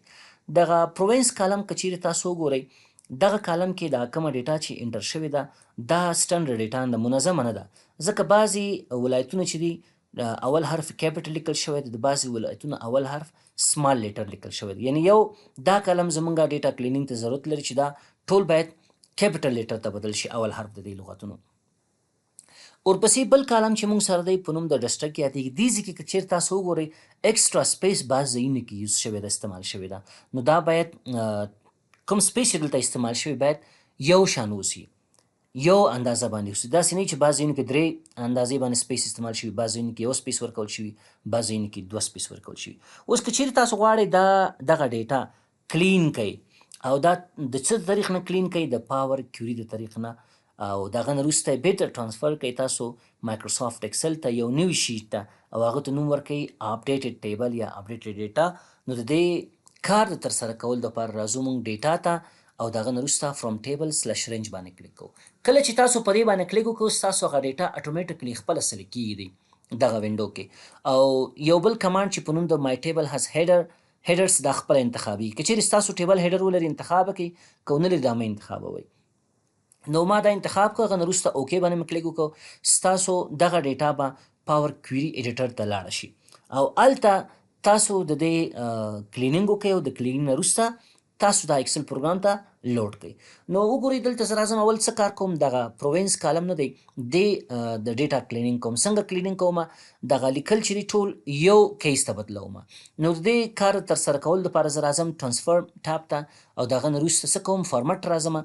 دغه پروینس کالم که چیرې تاسو وګورئ دغه کالم کې دا کومه ډیټا چې انټر شوې ده دا سټنډرډ ډیټا ده، منظمه نه ده، ځکه بعضې ولایتونه چې دي اول حرف کیپټل لیکل شوی دی، د بعضې ولایتونو اول حرف سمال لیټر لیکل شوی دی. یعنی یو دا کالم زمونږ ډیټا کلینینګ ته ضرورت لري چې دا ټول باید کیپټل لیټر ته بدل شي، اول حرف د دې لغتونو. ورپسې بل کالم چې موږ سره دی په نوم د ډسټرکټ یادېږي. دې ځای کې که چېرې تاسو وګورئ ایکسټرا سپیس بعض ځایونو کې یوز شوې ده، استعمال شوې ده. نو دا باید کوم سپیس چې دلته استعمال شوی باید یو شان اوسي، یو اندازه باندې اوسي. داسې نه چې بعض ځایونو کې 3 اندازې باندې سپیس استعمال شوي، بعض ځایونو کې 1 سپیس ورکول شوي، بعض ځایونو کې 2 سپیس ورکول شوي. اوس که چیرې تاسو غواړئ دغه ډیټا کلین کړئ او دا د څه د طریق نه کلین کړئ، د پاور کیوري د طریق نه، او دغه نه وروسته بیرته ټرانسفر کړئ تاسو مایکروسافټ اکسل ته یو نوي شیټ ته او هغه ته نوم ورکړئ اپډیټډ ټیبل یا اپډیټډ ډیټا. نو د دې کار د ترسره کولو دپاره راځو موږ ډیټا ته او دغه نه وروسته فرام ټیبل سلش رینج باندې کلیک کوو. کله چې تاسو په دې باندې کلیک وکړو ستاسو هغه ډیټا اټومیټیکلی خپله سلیکټ کیږي دغه وینډو کې. او یو بل کمانډ چې په نوم د مای ټیبل هز هیډرز دا خپله انتخابي. که چیرې ستاسو ټیبل هیډر ولري انتخاب کړئ، که ونه لري دا مه انتخابوئ. نو ما دا انتخاب کړ، هغه نه وروسته اوکې باندې مې کلیک وکړو. ستاسو دغه ډیټا به پاور کویري ایډیټر ته لاړه شي او هلته تاسو د دې کلینینګ وکړئ او د کلینینګ نه وروسته تاسو دا اکسل پروګرام ته لوډ کړئ. نو وګورئ دلته زه راځم اول څه کار کوم، دغه پرووینس کالم نه دی د ډیټا کلینینګ کوم. څنګه کلینینګ کوم؟ دغه لیکل چې دی ټول یو کیس ته بدلوم. نو د دې کار ترسره کولو دپاره زه راځم ټرانسفر ټاب ته او دغه نه وروسته څه کوم فارمټ راځم.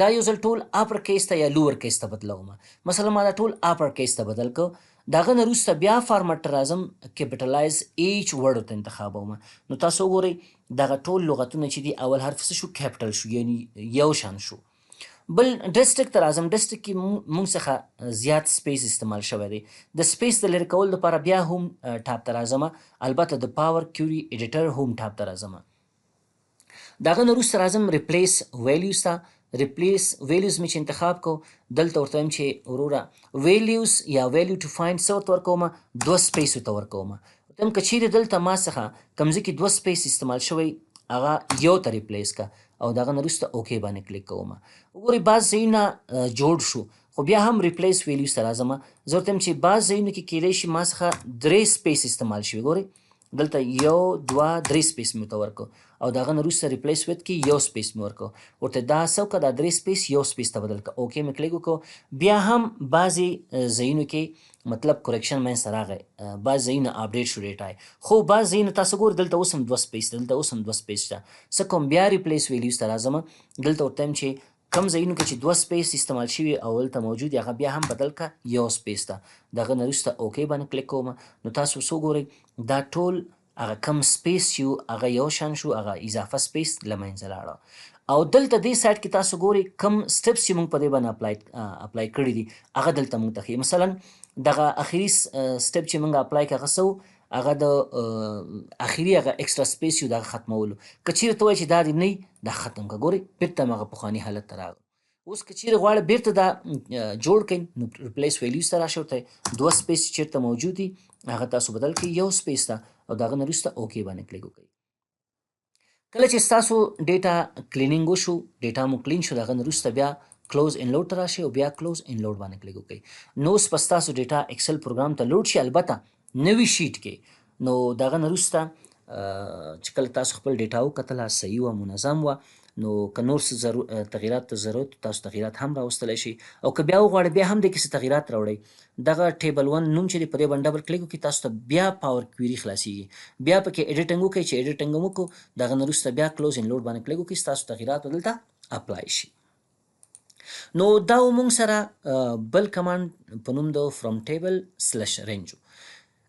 دا یو ځل ټول اپر کیس ته یا لوور کیس ته بدلوم. مثلا ما دا ټول اپر کیس ته بدل کړ. دغه نه وروسته بیا فارمټ ته راځم کیپټلایز ایچ ورډ ورته انتخابوم. نو تاسو وګورئ دغه ټول لغتونه چې دي اول حرف څه شو؟ کیپټل شو، یعنی یو شان شو. بل ډسټرکټ ته راځم. ډسټرکټ کې موږ څخه زیات سپیس استعمال شوی دی. د سپیس د لرې کولو لپاره بیا هم ټاب ته راځم، البته د پاور کیوري ایډیټر هم ټاب ته راځم. دغه نه وروسته راځم ریپلیس ویلیوز ته. ریپلیس ویلیوز مې چې انتخاب کو دلته ورته وایم چې وروره ویلیوز یا ویلیو ټو فایند څه ورته ورکوم؟ 2 سپیسو ته ورکوم. ورته وایم که چیرې دلته ما څخه کوم ځای کې 2 سپیس استعمال شوی هغه یو ته ریپلیس کا او دغه نه وروسته اوکې باندې کلیک کوم. وګورئ بعض ځایونه جوړ شو، خو بیا هم ریپلیس ویلیوز ته راځم. زه ورته وایم چې بعض ځایونو کې کیدای شي ما څخه 3 سپیس استعمال شوي. ګورئ دلته 1 2 3 سپیس مې ورته ورکړو او دغه نه وروسته ریپلیس ویت کې یو سپیس مې ورکړو. ورته دا څه وکړه، دا 3 سپیس یو سپیس ته بدل کړه. اوکې مې کلیک وکړو. بیا هم بعضې ځایونو کې مطلب کورکشن منځته راغی، بعض ځایونه اپډیټ شو ډیټا، خو بعض ځایونه تاسو ګورئ دلته اوس هم 2 سپیس ده، دلته اوس هم 2 سپیس ده. څه کوم بیا ریپلیس ویلیوز ته راځم. دلته ورته وایم چې کم ځایونو کې چې 2 سپیس استعمال شوي او دلته موجود هغه بیا هم بدل کړه یو سپیس ته. دغه نه وروسته اوکې باندې کلیک کوم. نو تاسو څه وګورئ دا ټول هغه کم سپیس چې هغه یو شان شو، هغه اضافه سپیس له منځه لاړه. او دلته دې سایډ کې تاسو ګورئ کم سټپس چې موږ په دې باندې اپلای کړي دي هغه دلته موږ ته ښیي. مثلا دغه اخري سټپ چې موږ اپلای کړه هغه څه هغه د اخري هغه ایکسټرا سپیس یو دغه ختمولو. که چیرې ته وایې چې دا دې نه وي دا ختم کړه، ګورئ بېرته هغه پخواني حالت ته راغلو. اوس که چیرې غواړئ بیرته دا جوړ کړئ نو ریپلیس ویلیوز ته راشئ، ورته 2 سپیس چیرته موجود دي هغه تاسو بدل کړئ یو سپیس ته او دغه نه وروسته اوکې باندې کلیک وکړئ. کله چې ستاسو ډیټا کلینینګ وشو، ډیټا مو کلین شو، دغه نه وروسته بیا کلوز ان لوډ ته راشئ او بیا کلوز ان لوډ باندې کلیک وکړئ. نو اوس به ستاسو ډیټا ایکسل پروګرام ته لوډ شي، البته نوي شیټ کې. نو دغه نه وروسته چې کله تاسو خپل ډیټا وکتله صحیح وه، منظم وه، نو که نور څه تغییرات ته ضرورت تاسو تغییرات هم راوستلی شئ. او که بیا وغواړئ بیا هم دې کې څه تغییرات راوړئ، دغه ټیبل 1 نوم چې دی په دې باندې ډبل کلیک وکړئ تاسو ته بیا پاور کویري خلاصیږي. بیا پکې ایډیټنګ وکړئ، چې ایډیټنګ هم وکړو دغه نه وروسته بیا کلوز ان لوډ باندې کلیک وکړئ، ستاسو تغییرات به دلته اپلای شي. نو دا مونږ سره بل کمانډ په نوم د فرام ټیبل سلش رینج.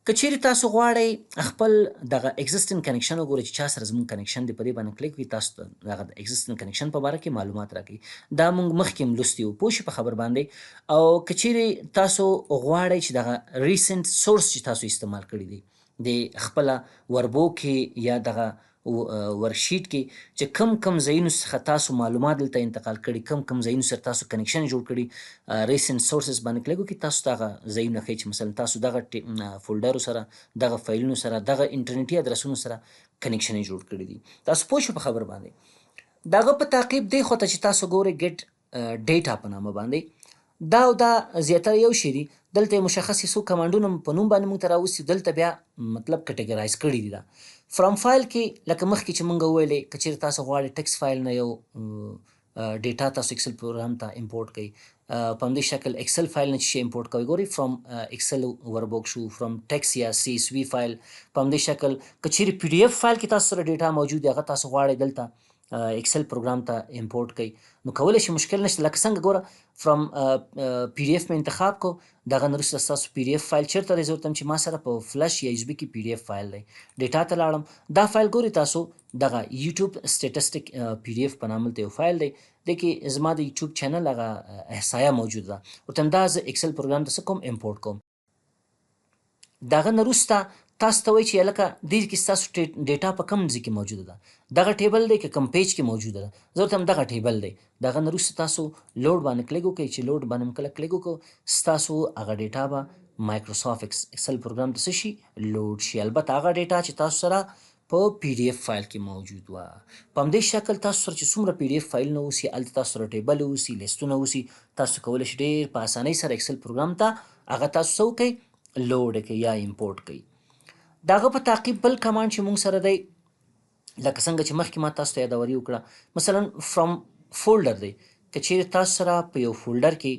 که چیرې تاسو غواړئ خپل دغه اگزسټنګ کنیکشن وګورئ چې چا سره زموږ کنیکشن دی، په دې باندې کلیک وکړئ، تاسو ته دغه د اگزسټنګ کنیکشن په باره کې معلومات راکوي. دا مونږ مخکې هم لوستي وو، پوه شئ په خبر باندې. او که چیرې تاسو غواړئ چې دغه ریسنټ سورس چې تاسو استعمال کړي دي د خپله وربو کې یا دغه ورکشیټ کې چې کم ځایونو څخه تاسو معلومات دلته انتقال کړي، کم ځایونو سره تاسو کنیکشن جوړ کړي، ریسنټ سورسز باندې کلیک وکړئ، تاسو ته هغه ځایونه ښیي چې مثلا تاسو دغه فولډرو سره، دغه فایلونو سره، دغه انټرنیټي ادرسونو سره کنیکشن یې جوړ کړي دي. تاسو پوه شئ په خبر باندې. دغه په تعقیب دی خو ته چې تاسو ګورئ ګیټ ډیټا په نامه باندې دا زیاتره یو شی دي. دلته مشخص څو کمانډونه په نوم باندې موږ ته راوستي، دلته بیا مطلب کټګورایز کړي دي. دا فرام فایل کې لکه مخکې چې موږ وویلې که چیرې تاسو غواړئ ټکس فایل نه یو ډیټا تاسو ایکسل پروګرام ته امپورټ کړئ، په همدې شکل ایکسل فایل نه چې شی امپورټ کوئ، ګورئ فرام ایکسل وربوک شو، فرام ټکس یا سی اس وي فایل. په همدې شکل که چیرې پی ډي ایف فایل کې تاسو سره ډیټا موجود دی، هغه تاسو غواړئ دلته ایکسل پروګرام ته امپورټ کړئ، نو کولی شئ، مشکل نشته. لکه څنګه ګوره فرام پی ډي ایف مې انتخاب کو، دغه نه وروسته ستاسو پی ډي ایف فایل چیرته دی، زه ورته وایم چې ما سره په فلش یا ایچ بي کې پی ډي ایف فایل دی. ډیټا ته لاړم، دا فایل ګورئ تاسو دغه یوټیوب سټیټسټیک پی ډي ایف په نامه دلته یو فایل دی. دې کې زما د یوټیوب چینل هغه احصایه موجوده ده، ورته وایم دا زه ایکسل پروګرام ته څه کوم امپورټ کوم. دغه نه وروسته تاسو ته وایي چې لکه دې کې ستاسو ډیټا په کوم ځای کې موجوده ده، دغه ټیبل دی که کوم پیج کې موجوده ده، زه ورته وایم دغه ټیبل دی. دغه نه وروسته تاسو لوډ باندې کلیک وکړئ، چې لوډ باندې مو کله کلیک وکړو ستاسو هغه ډیټا به مایکروسافټ ایکسل پروګرام ته څه شي، لوډ شي. البته هغه ډیټا چې تاسو سره په پی ډي ایف فایل کې موجود وه. په همدې شکل تاسو سره چې څومره پی ډي ایف فایلونه اوسي، هلته تاسو سره ټیبل اوسي، لیستونه اوسي، تاسو کولی شئ ډېر په اسانۍ سره ایکسل پروګرام ته هغه تاسو څه وکړئ، لوډ کړئ یا امپورټ کړئ. دغه په تعقیب بل کمانډ چې موږ سره دی، لکه څنګه چې مخکې ما تاسو ته یادوري وکړه، مثلا فرام فولډر دی. که چیرې تاسو سره په یو فولډر کې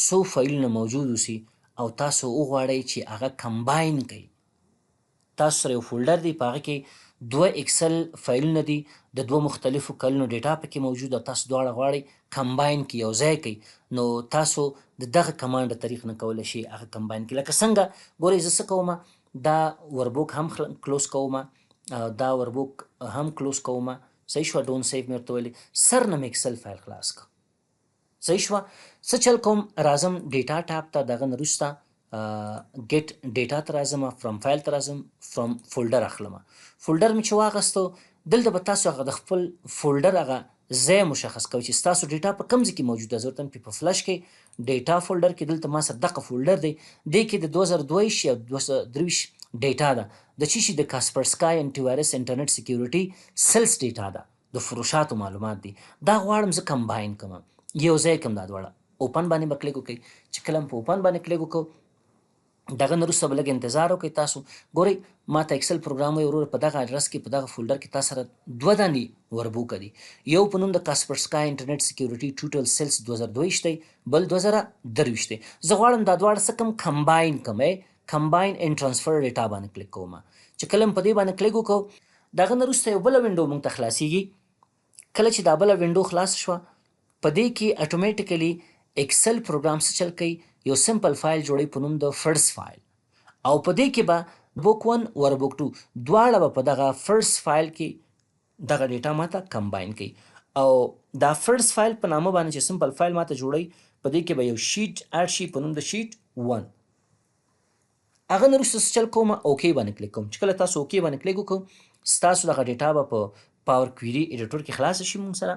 څو فایلونه موجود اوسي او تاسو وغواړئ چې هغه کمباین کړئ، تاسو سره یو فولډر دی، په هغه کې 2 ایکسل فایلونه دي، د 2 مختلفو کلونو ډیټا پکې موجوده، تاسو دواړه غواړئ کمباین کړئ، یو ځای کړئ، نو تاسو د دغه کمانډ د طریق نه کولی شئ هغه کمباین کړئ. لکه څنګه ګورئ زه څه کومه، دا وربوک هم کلوز کومه، دا وربوک هم کلوز کومه، صحیح شوه، ډونټ سیو مې ورته ویلې، سر نه مې ایکسل فایل خلاص کړه، صحیح شوه. څه چل کوم، راځم ډیټا ټاب ته، دغه نه وروسته ګیټ ډیټا ته راځم، فرام فایل ته راځم، فرام فولډر اخلم. فولډر مې چې واخیستو، دلته به تاسو هغه د خپل فولډر هغه ځای مشخص کوئ چې ستاسو ډیټا په کوم ځای کې موجود ده. زه ورته وایم په فلش کې ډیټا فولډر کې، دلته ما سره دغه فولډر دی، دې کې د 2022 یا 2023 ډیټا ده، د چی شي، د کاسپرسکای انټي وایرس انټرنیټ سکیورټي سیلز ډیټا ده، د فروشاتو معلومات دي. دا غواړم زه کمباین کړم، یو ځای کړم دا دواړه. اوپن باندې به کلیک وکړئ، چې کله په اوپن باندې کلیک وکړو، دغه نه وروسته به لږ انتظار وکړئ. تاسو ګورئ ما ته ایکسل پروګرام وایي وروره، په دغه اډرس کې په دغه فولډر کې تا سره 2 دانې وربوکه دي، یو په نوم د کاسپرسکای انټرنیټ سکیورټي ټوټل سیلز 2022 دی، بل 2023 دی. زه غواړم دا دواړه څه کم کمباین کړم، کمباین اینډ ټرانسفر ډیټا باندې کلیک کوم. چې کله په دې باندې کلیک وکړو، دغه نه وروسته یو بله وینډو موږ ته خلاصیږي. کله چې دا بله وینډو خلاص شوه، په دې کې اټومیټیکلی ایکسل پروګرام څه چل کوي، یو سمپل فایل جوړوي په نوم د فرست فایل، او په دې کې به بوک 1 وربوک 2 دواړه به په دغه فرست فایل کې دغه ډیټا ماته کمباین کوي. او دا فرست فایل په نامه باندې چې سمپل فایل ماته جوړوي، په دې کې به یو شیټ اډ شي په نوم د شیټ 1. هغه نه وروسته څه چل کوم، اوکې باندې کلیک کوم. چې کله تاسو اوکې باندې کلیک وکړو، ستاسو دغه ډیټا به په پاور کویري ایډیټور کې خلاصه شي مونږ سره.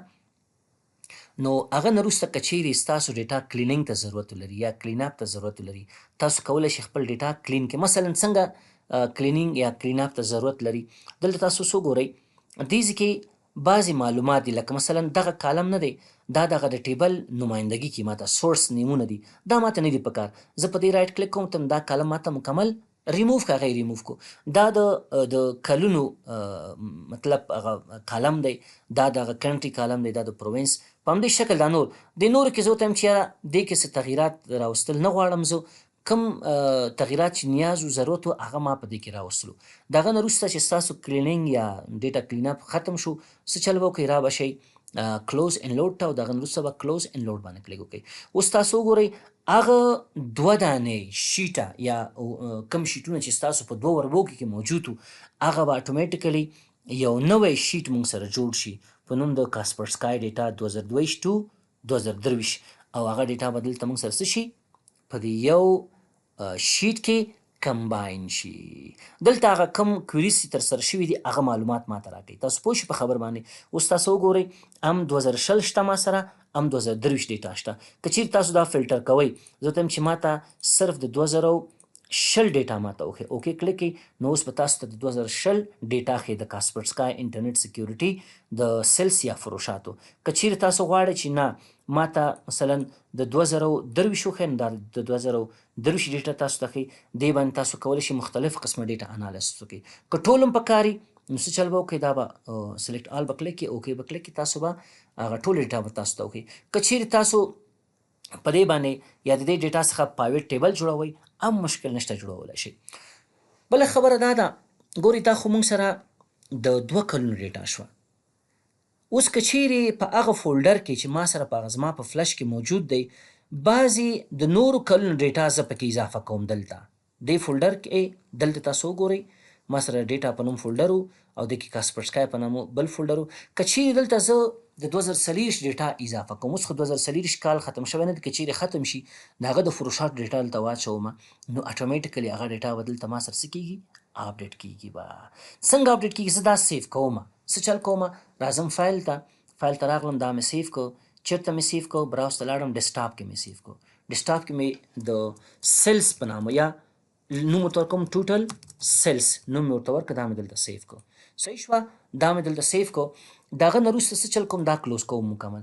نو هغه نه وروسته که چیرې ستاسو ډیټا کلینینګ ته ضرورت ولري یا کلین اپ ته ضرورت ولري، تاسو کولی شئ خپل ډیټا کلین کړئ. مثلا څنګه کلینینګ یا کلین اپ ته ضرورت لري، دلته تاسو څه ګورئ، دې ځای کې بعضې معلومات دي، لکه مثلا دغه کالم نه دی، دا دغه د ټیبل نمایندګي کې ماته سورس نیمونه دي، دا ماته نه دي پکار. زه په دې رایټ کلیک کوم، ته دا کالم ماته مکمل ریموف کا، غیر ریموف کو. دا د کلونو مطلب هغه کالم دی، دا دغه کنټري کالم دی، دا د پروینس. په همدې شکل دا نور د نورو کې زه ورته وایم چې یاره دې کې څه تغییرات راوستل نه غواړم، زه کوم تغییرات چې نیاز و ضرورت و هغه ما په دې کې راوستلو. دغه نه وروسته چې ستاسو کلینینګ یا ډیټا کلین اپ ختم شو، څه چل به وکړئ، را به شئ کلوز انلوډ ته او دغه نه وروسته به کلوز انلوډ باندې کلیک وکړئ. اوس تاسو وګورئ هغه دوه دانې شیټه یا کم شیټونه چې ستاسو په دوه وربو کې موجود وو هغه به اتومیټیکلی یو نوی شیټ مونږ سره جوړ شي په نوم د کاسپرسکای ډیټا 2022 ټو 2023 او هغه ډیټا به دلته مونږ سره څه شي په دې یو شیټ کې کمباین شي. دلته هغه کم کویریز چې ترسره شوي دي هغه معلومات ماته راکوي. تاسو پوه شئ په خبر باندې. اوس تاسو وګورئ هم 2020 شته ما سره هم 2023 ډیټا شته. که چیرې تاسو دا فلټر کوئ زه ته چې ماته صرف د 2020 ډیټا ماته وښیي اوکې کلیک کړئ نو اوس به تاسو ته د 2020 ډیټا ښیي د کاسپرسکای انټرنیټ سکیورټي د سیلس یا فروشاتو. که چیرې تاسو غواړئ چې نه ماته مثلا د 2023 وښیي نو دا د 2023 ډیټا تاسو ته ښیي. دې باندې تاسو کولی شئ مختلف قسمه ډیټا انالیسس وکړئ. که ټول هم پکاري نو څه چل به وکړئ دا به سلیکټ آل به کلیک کړئ اوکې به کلیک کړئ تاسو به هغه ټول ډیټا به تاسو ته وښیي. که چیرې تاسو په دې باندې یا د دې ډیټا څخه پرایویټ ټیبل جوړوئ هم مشکل نشته جوړولی شئ. بله خبره دا ده ګورئ دا خو موږ سره د 2 کلونو ډیټا شوه. اوس که چیرې په هغه فولډر کې چې ما سره په هغه زما په فلش کې موجود دی بعضې د نورو کلونو ډیټا زه پکې اضافه کوم. دلته دې فولډر کې دلته تاسو وګورئ ما سره ډیټا په نوم فولډر او د کې کاسپرسکای په نامه بل فولډر. که چیرې دلته زه د 2024 ډیټا اضافه کوم اوس خو 2024 کال ختم شوی نه دی. که چیرې ختم شي د هغه د فروشات ډیټا دلته واچوم نو اټومیټیکلی هغه ډیټا به دلته ما سره څه کېږي اپډیټ کېږي. به څنګه اپډیټ کېږي زه دا سیف کوم څه چل کوم راځم فایل ته راغلم دا مې سیف کو. چېرته مې سیف کو براوز ته لاړم ډیسکټاپ کې مې سیف کو. ډیسکټاپ کې مې د سیلز په نامه یا نوم ورته ورکوم ټوټل سیلز نوم مې ورته ورکړه دا مې دلته سیف کو. صحیح شوه دا مې دلته سیف کو. دغه نه وروسته څه چل کوم دا کلوز کوم مکمل.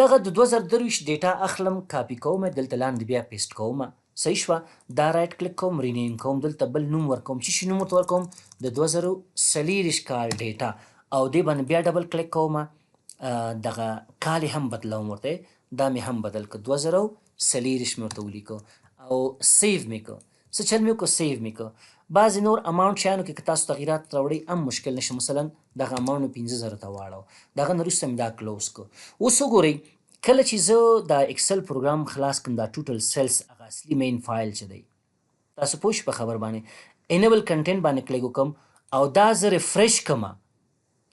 دغه د 2023 ډیټا اخلم کاپي کوم دلته لاندې بیا پیسټ کوم. صحیح شوه دا رایټ کلیک کوم رینیم کوم دلته بل نوم ورکوم چې شي نوم ورته ورکوم د 2024 کال ډیټا او دې باندې بیا ډبل کلیک کوم دغه کال هم بدلوم ورته دا مې هم بدل کړ 2024 مې ورته ولیکو او سیو مې کړ. څه چل مې وکړو سیو مې کړ. بعضې نور اماونټ شیانو کې که تاسو تغیرات راوړئ هم مشکل نشته. مثلا دغه اماونټ مې 15,000 ته واړو دغه نه وروسته مې دا کلوز کړو. اوس وګورئ کله چې زه دا اکسل پروګرام خلاص کړم دا ټوټل سیلز هغه اصلي مین فایل چې دی تاسو پوه شئ په خبر باندې انیبل کنټینټ باندې کلیک وکړم او دا زه ریفریش کړم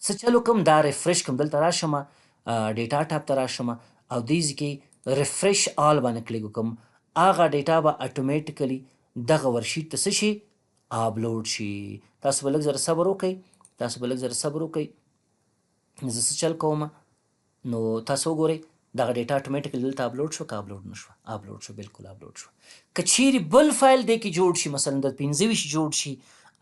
څه چل وکړم دا ریفریش کړم دلته راشم ډیټا ټاب ته راشم او دې ځای کې ریفریش آل باندې کلیک وکړم هغه ډیټا به اټومیټیکلی دغه ورشیټ ته څه شي اپلوډ شي. تاسو به لږ زره صبر وکړئ زه څه چل کوم نو تاسو وګورئ دغه ډیټا اټومیټیکلی دلته اپلوډ شو که اپلوډ نه شو اپلوډ شو بالکل اپلوډ شو. که چیرې بل فایل دی کې جوړ شي مثلا د 15 جوړ شي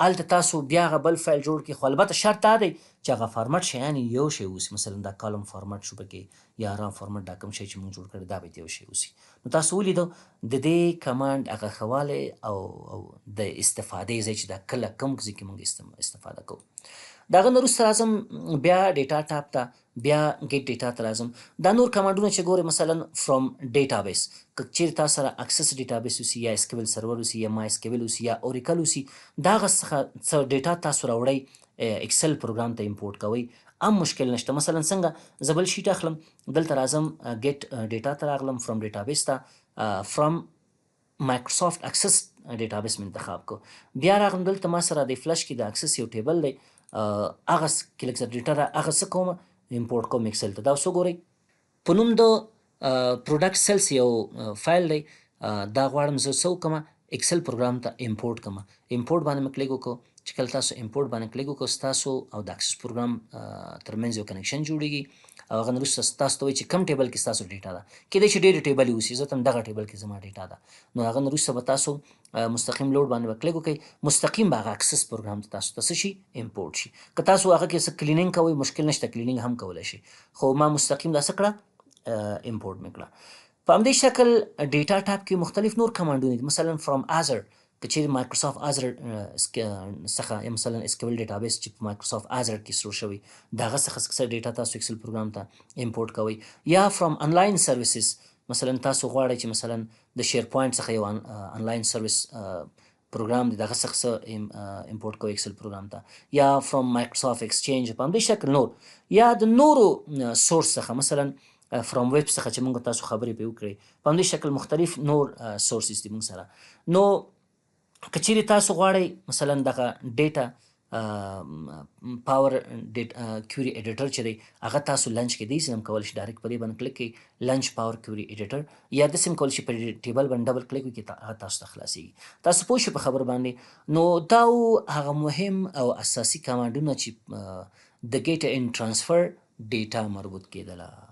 هلته تاسو بیا هغه بل فایل جوړ کړئ خو البته شرط دا دی چې هغه فارمټ شي یعنې یو شی اوسي. مثلا دا کالم فارمټ شو پکې یا رام فارمټ دا کوم شی چې موږ جوړ کړی دا باید یو شی اوسي. نو تاسو ولیدو د دې کمانډ هغه ښه والی او د استفادې ځای چې دا کله کوم ځای کې موږ استفاده کوو. دغه نه وروسته راځم بیا ډیټا ټاب ته بیا ګیټ ډیټا ته راځم. دا نور کمانډونه چې ګورئ مثلا فرام ډیټابیس که چیرې تاسو سره اکسس ډیټابیس اوسي یا اسکیول سرور اوسي یا ما اسکیول اوسي یا اوریکل اوسي د هغه څخه څه ډیټا تاسو راوړئ اکسل پروګرام ته امپورټ کوئ هم مشکل نشته. مثلا څنګه زه بل شیټ اخلم دلته راځم ګیټ ډیټا ته راغلم فرام ډیټابیس ته فرام مایکروسافټ اکسس ډیټابیس مې انتخاب کړو بیا راغلم دلته ما سره د فلش کې د اکسس یو ټیبل دی هغه کې لږ زر ډیټا را هغه څه کوم امپورټ کوم اکسل ته. دا اوس وګورئ په نوم د پروډکټ سیلز یو فایل دی دا غواړم زه څه وکړم اکسل پروګرام ته امپورټ کړم. امپورټ باندې مې کلیک وکړو چې کله تاسو امپورټ باندې کلیک وکړو ستاسو او د اکسس پروګرام ترمنځ یو کنیکشن جوړیږي او هغه نه وروسته ستاسو ته وایي چې کوم ټیبل کې ستاسو ډیټا ده. کیدای شي ډېرې ټیبل اوسي زه ته هم دغه ټیبل کې زما ډیټا ده نو هغه نه وروسته به تاسو مستقیم لوډ باندې به کلیک وکړئ مستقیم به هغه اکسس پروګرام ته تاسو ته څه شي امپورټ شي. که تاسو هغه کې څه کلینینګ کوئ مشکل نشته کلینینګ هم کولی شي خو ما مستقیم دا څه کړه امپورټ مې کړه. په همدې شکل ډیټا ټاب کې مختلف نور کمانډونه دي مثلا فرام ازر که چیرې مایکروسافټ ازر څخه مثلا اسکیول ډیټابیس چې په مایکروسافټ ازر کې سرور شوی د هغه څخه څه ډیټا تاسو اکسل پروګرام ته امپورټ کوئ یا فرام انلاین سرویسز مثلا تاسو غواړئ چې مثلا د شیر پوینټ څخه یو انلاین سرویس پروګرام دی دغه څخه امپورټ کوئ ایکسل پروګرام ته یا فرام مایکروسافټ ایکسچینج په همدې شکل نور یا د نورو سورس څخه مثلا فرام ویب څخه چې موږ تاسو خبرې پې وکړئ په همدې شکل مختلف نور سورسز دي موږ سره. نو که چیرې تاسو غواړئ مثلا دغه ډیټا پاور کویری ایډیټر چې دی هغه تاسو لنچ کې داسې هم کولی شئ ډایرکټ په دې باندې کلیک کړئ لنچ پاور کویری ایډیټر یا داسې هم کولی شئ په ټیبل باندې ډبل کلیک وکړئ هغه تاسو ته خلاصېږي. تاسو پوه شئ په خبر باندې. نو دا هغه مهم او اساسي کمانډونه چې د ګیټ ان ټرانسفر ډیټا مربوط کېدله.